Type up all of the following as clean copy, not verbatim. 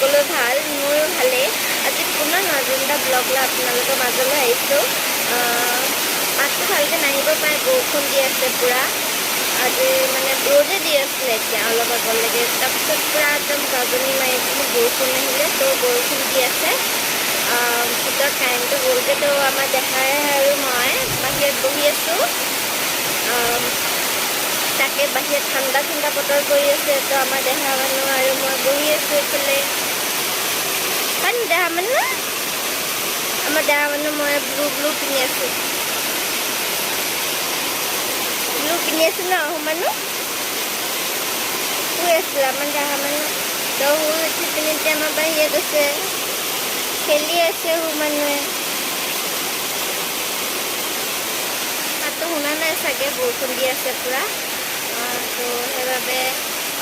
সকলো ভাল, মোৰো ভালেই। আজি পুনৰ নতুন এটা ব্লগ লৈ আপোনালোকৰ মাজলৈ আহিছোঁ। মাতটো ভালকৈ নাহিব পাৰে, বৰষুণ দি আছে পূৰা। আজি মানে ৰ'দে দি আছিলে এতিয়া অলপ আগলৈকে, তাৰপিছত পূৰা একদম গাজনি মাৰি পিনি বৰষুণ আহিলে, তো বৰষুণ দি আছে। ভিতৰত কাৰেণ্টটো গ'লগৈ, তো আমাৰ দেহাই আৰু মই বাহিৰত বহি আছোঁ। তাকে বাহিৰত ঠাণ্ডা ঠাণ্ডা বতৰ কৰি আছে, তো আমাৰ দেহা মানুহ আৰু মই বহি আছোঁ এইফালে। কাৰণ দেহা মানুহ আমাৰ দেহা মানুহ মই ব্লু পিন্ধি আছোঁ। ব্লু পিন্ধি আছোঁ ন, আহোম মানুহ শুই আছিলোঁ আমাৰ দেহা মানুহ। তো শুই উঠি পিনি এতিয়া আমাৰ বাহিৰত আছে, খেলি আছে সু মানুহে। মাতটো শুনা নাই চাগে, বৰষুণ দি আছে পূৰা। তো সেইবাবে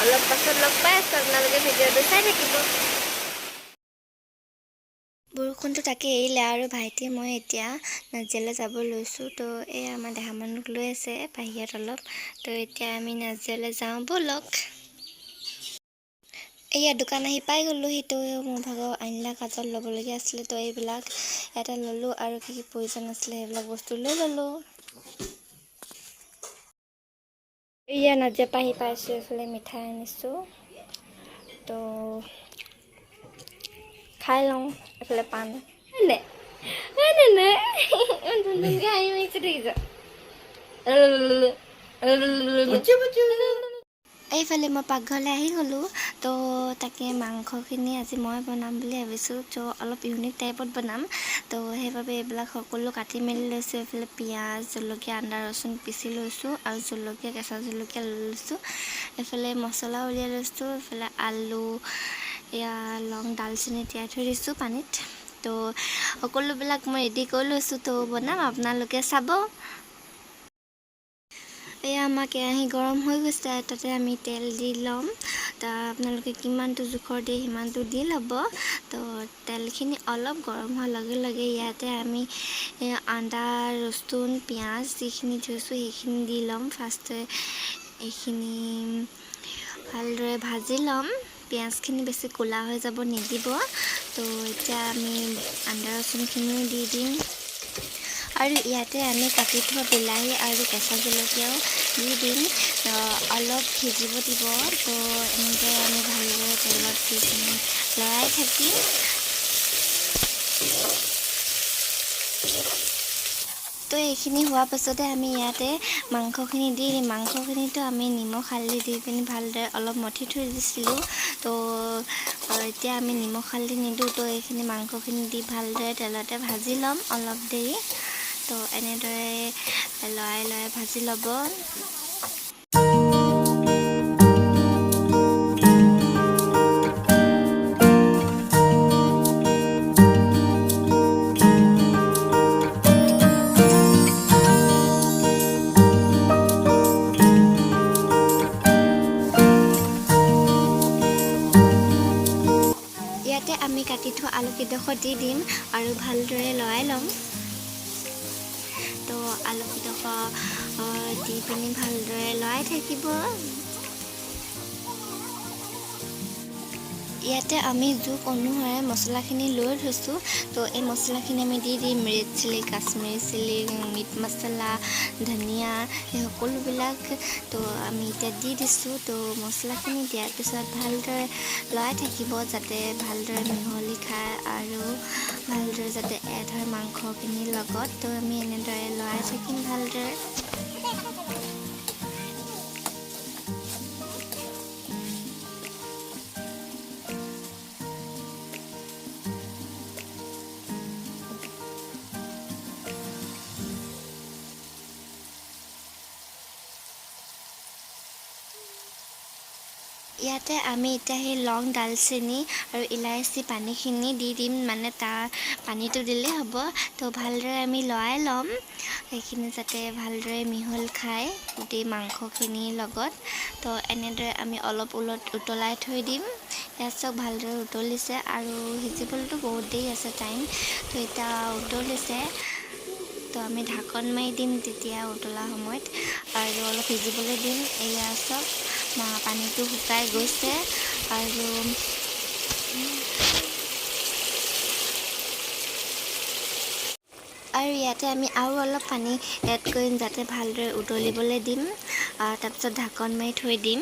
অলপ পাছত লগ পাই আছোঁ, আপোনালোকে ভিডিঅ'টো চাই থাকিব। বৰষুণটো তাকে এৰিলে আৰু ভাইটিয়ে মই এতিয়া নাজিৰালৈ যাব লৈছোঁ। তো এই আমাৰ দেহা মানুহক লৈ আছে বাহিৰত অলপ। তো এতিয়া আমি নাজিৰালৈ যাওঁ ব'লক। এয়া দোকান আহি পাই গ'লোহি। তো মোৰ ভাগৰ আইনা কাজল ল'বলগীয়া আছিলে, তো এইবিলাক ইয়াতে ল'লোঁ আৰু কি প্ৰয়োজন আছিলে সেইবিলাক বস্তু লৈ ল'লোঁ। এয়া নাজিৰা পৰা আহি পাইছোঁ, এইফালে মিঠাই আনিছোঁ, তো খাই লওঁ। এইফালে পাণ এইফালে মই পাকঘৰলৈ আহি গ'লোঁ। তো তাকে মাংসখিনি আজি মই বনাম বুলি ভাবিছোঁ, তো অলপ ইউনিক টাইপত বনাম। তো সেইবাবে এইবিলাক সকলো কাটি মেলি লৈছোঁ। এইফালে পিঁয়াজ, জলকীয়া, আদা, ৰচুন পিচি লৈছোঁ আৰু জলকীয়া, কেঁচা জলকীয়া লৈ লৈছোঁ। এইফালে মছলা উলিয়াই লৈছোঁ। এইফালে আলু, এয়া লং, দালচেনি তিয়াই থৈ দিছোঁ পানীত। তো সকলোবিলাক মই ৰেডি কৰি লৈছোঁ, তো বনাম, আপোনালোকে চাব। এয়া আমাৰ কেৰাহী গৰম হৈ গৈছে, তাতে আমি তেল দি ল'ম। আপোনালোকে কিমানটো জোখৰ দিয়ে সিমানটো দি ল'ব। তো তেলখিনি অলপ গৰম হোৱাৰ লগে লগে ইয়াতে আমি আদা, ৰচুন, পিঁয়াজ যিখিনি থৈছোঁ সেইখিনি দি ল'ম। ফাৰ্ষ্টে এইখিনি ভালদৰে ভাজি ল'ম। পিঁয়াজখিনি বেছি ক'লা হৈ যাব নিদিব। তো এতিয়া আমি আদা ৰচুনখিনিও দি দিম আৰু ইয়াতে আমি কাটি থোৱা বিলাহী আৰু কেঁচা জলকীয়াও দি দিম। অলপ সিজিব দিব। তো এনেকৈ আমি ভালদৰে তেলত দি পিনি লৰাই থাকিম। তো এইখিনি হোৱাৰ পাছতে আমি ইয়াতে মাংসখিনি দি দিম। মাংসখিনিতো আমি নিমখ হালধি দি পিনি ভালদৰে অলপ মঠি থৈ দিছিলোঁ। তো এতিয়া আমি নিমখ হালধি নিদিওঁ। তো এইখিনি মাংসখিনি দি ভালদৰে তেলতে ভাজি ল'ম অলপ দেৰি। তো এনেদৰে লৰাই ভাজি ল'ব। ইয়াতে আমি কাটি থোৱা আলুকেইডোখৰ দি দিম আৰু ভালদৰে লৰাই ল'ম। তো আলুকেইডোখৰ দি পিনি ভালদৰে লৰাই থাকিব। ইয়াতে আমি জোখ অনুসাৰে মছলাখিনি লৈ থৈছোঁ। তো এই মছলাখিনি আমি দি দিম। Red chilli, Kashmiri chilli, meat masala, ধনিয়া, এই সকলোবিলাক তো আমি এতিয়া দি দিছোঁ। তো মছলাখিনি দিয়াৰ পিছত ভালদৰে লৰাই থাকিব যাতে ভালদৰে মিহলি খায় আৰু ভালদৰে যাতে এড হয় মাংসখিনিৰ লগত। তো আমি এনেদৰে লৰাই থাকিম ভালদৰে। ইয়াতে আমি এতিয়া সেই লং, দালচেনি আৰু ইলাইচি পানীখিনি দি দিম, মানে তাৰ পানীটো দিলেই হ'ব। তো ভালদৰে আমি লৰাই ল'ম, সেইখিনি যাতে ভালদৰে মিহল খায় গোটেই মাংসখিনিৰ লগত। তো এনেদৰে আমি অলপ উতলাই থৈ দিম। ইয়াত চব ভালদৰে উতলিছে আৰু সিজিবলৈতো বহুত দেৰি আছে টাইম। তো এতিয়া উতলিছে, তো আমি ঢাকন মাৰি দিম তেতিয়া উতলা সময়ত আৰু অলপ সিজিবলৈ দিম। এয়া চব পানীটো শুকাই গৈছে আৰু আৰু ইয়াতে আমি আৰু অলপ পানী এড কৰিম যাতে ভালদৰে উতলিবলৈ দিম তাৰপিছত ঢাকন মাৰি থৈ দিম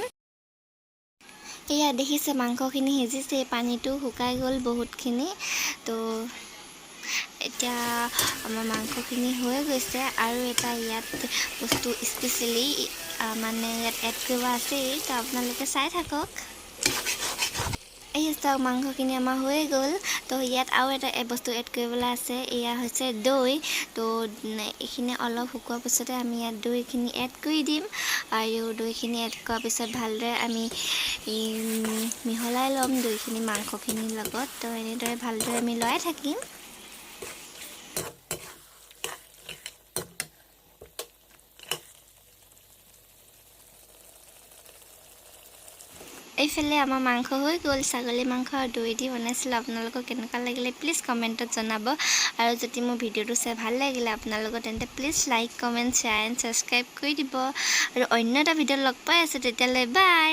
এয়া দেখিছে মাংসখিনি সিজিছে পানীটো শুকাই গ'ল বহুতখিনি তো এতিয়া আমাৰ মাংসখিনি হৈ গৈছে আৰু এটা ইয়াত বস্তু স্পেচিয়েলি মানে ইয়াত এড কৰিব আছেই তো আপোনালোকে চাই থাকক এই চাওক মাংসখিনি আমাৰ হৈ গ'ল তো ইয়াত আৰু এটা বস্তু এড কৰিবলৈ আছে এয়া হৈছে দৈ তো এইখিনি অলপ শুকোৱাৰ পিছতে আমি ইয়াত দৈখিনি এড কৰি দিম আৰু দৈখিনি এড কৰাৰ পিছত ভালদৰে আমি মিহলাই ল'ম দৈখিনি মাংসখিনিৰ লগত তো এনেদৰে ভালদৰে আমি লৰাই থাকিম এইফালে আমাৰ মাংস হৈ গ'ল ছাগলী মাংস আৰু দৈ দি বনাইছিলোঁ আপোনালোকক কেনেকুৱা লাগিলে প্লিজ কমেণ্টত জনাব আৰু যদি মোৰ ভিডিঅ'টো চাই ভাল লাগিলে আপোনালোকৰ তেন্তে please like comment share and subscribe কৰি দিব আৰু অন্য এটা ভিডিঅ'ত লগ পাই আছোঁ তেতিয়ালৈ বাই